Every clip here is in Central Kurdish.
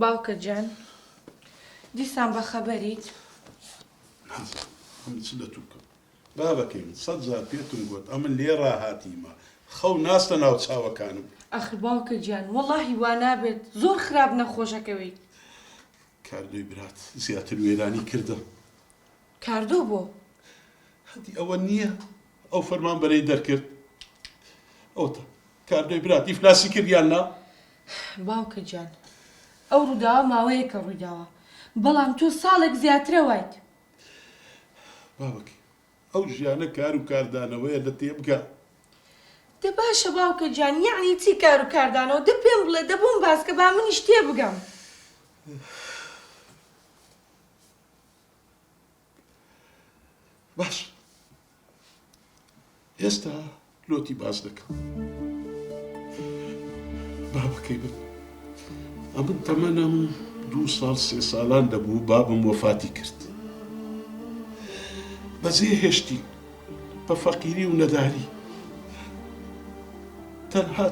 باوکە گیان دیسان بە خەبەریت ئەم چ لە تووکەم بابەکەی من 100 جار پێتم گوت ئەمن لێ ڕاهاتیمە خەو ناستە ناو چاوەکانم ئەخ باوکە گیان وەڵاهی وا نابێت زۆر خراپ نەخۆشەکەوەی کاردۆی برات زیاتر وێرانی کردم کاردۆ بۆ هەدی ئەوە نییە ئەو فەرمانبەرەی دەرکرد ئەوتە کاردۆی برات ئیفلاسی کردیان نا باوکە گیان ئەو ڕووداوە ماوەیەکە ڕوویداوە بەڵام تۆ ساڵێک زیاترە وایت بابەکەی ئەو ژیانە کار و کاردانەوەیە لە تێبگا دە باشە باوکە گیان یعنی چی کار و کاردانەوە دە پێم بڵێ دەبووم باسکە با منیش تێ بگەم باش ئێستا لۆتی باز دەکەم بابەکەی بن ئەمن تەمەنم 2 ساڵ 3 ساڵان دەبوو بابم وەفاتی کرد بەجێ هێشتی بە فەقیری و نەداری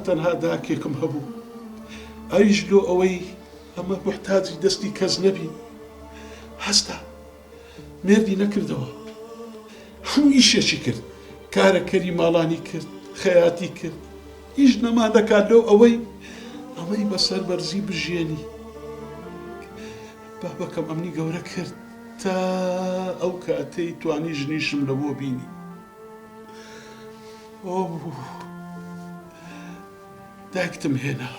تەنها داکێکم هەبوو ئەویش لۆ ئەوەی ئەمە محتاجی دەستی کەس نەبین هەستا مێردی نەکردەوە هەموو ئیشێکی کرد کارەکەری ماڵانی کرد خەیاتی کرد هیچ نەمان دەکات لەو ئەمەی بەسەر بەرزی بژێنی بابەکەم ئەمنی گەورە کرد تا ئەو کاتەی توانی ژنیشم لەبۆ بینی دایکتم هێنا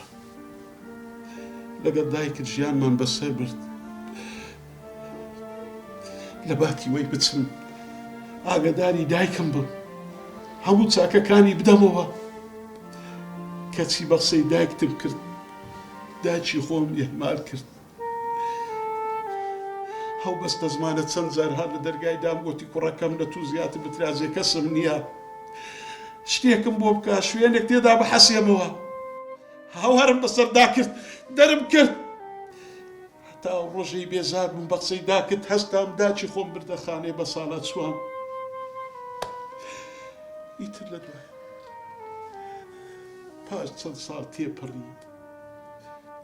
لەگەڵ دایکت ژیانمان بەسەر برد لە باتی وەی بچم ئاگداری دایکم بم هەموو چاکەکانی بدەمەوە کەچی بە قسەی دایکتم کرد داچی خۆم ئێحمال کرد هەو بەستە زمانە چەند جار هات لە دەرگای دام گوتی کوڕەکەم لە تو زیاتر بترازێ کەسم نییە شتێکم بۆ بکە شوێنێک تێدا بەحەسێمەوە هاوارم بەسەردا کرد دەرم کرد هەتا ئەو ڕۆژەی بێزار بووم بە قسەی داکرد هەستام داچی خۆم بردە خانەی بە ساڵات چوام ئیتر لە دوای پاش چەند ساڵ تێپەڕی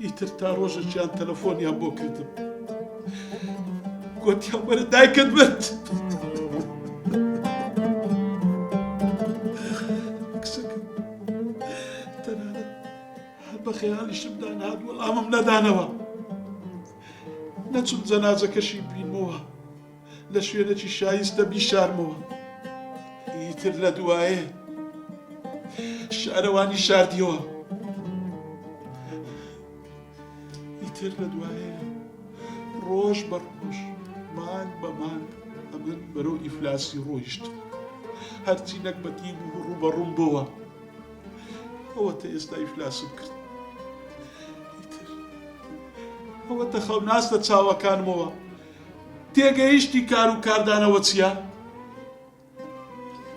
ئیتر تا ڕۆژێکیان تەلەفۆنیان بۆ کردم گوتیان وەرە دایکت برد کچەکەم تەنانەت هەر بە خەیاڵیشمدا نهات وەڵامم نەدانەوە نەچوم جەنازەکەشی بینمەوە لە شوێنێکی شایستە بیشارمەوە ئیتر لە دوایێ شارەوانی شاردیەوە ئیتر لە دوایێ ڕۆژ بە ڕۆژ مانگ بە مانگ ئەمن بەرەو ئیفلاسی ڕۆیشت هەرچی نەکبەتی بوو ڕوو بە ڕووم بۆوە ئەوەتە ئێستا ئیفلاسم کرد ئیتر ئەوەتە خەوناستە چاوەکانمەوە تێگەیشتی کار و کاردانەوە چییە؟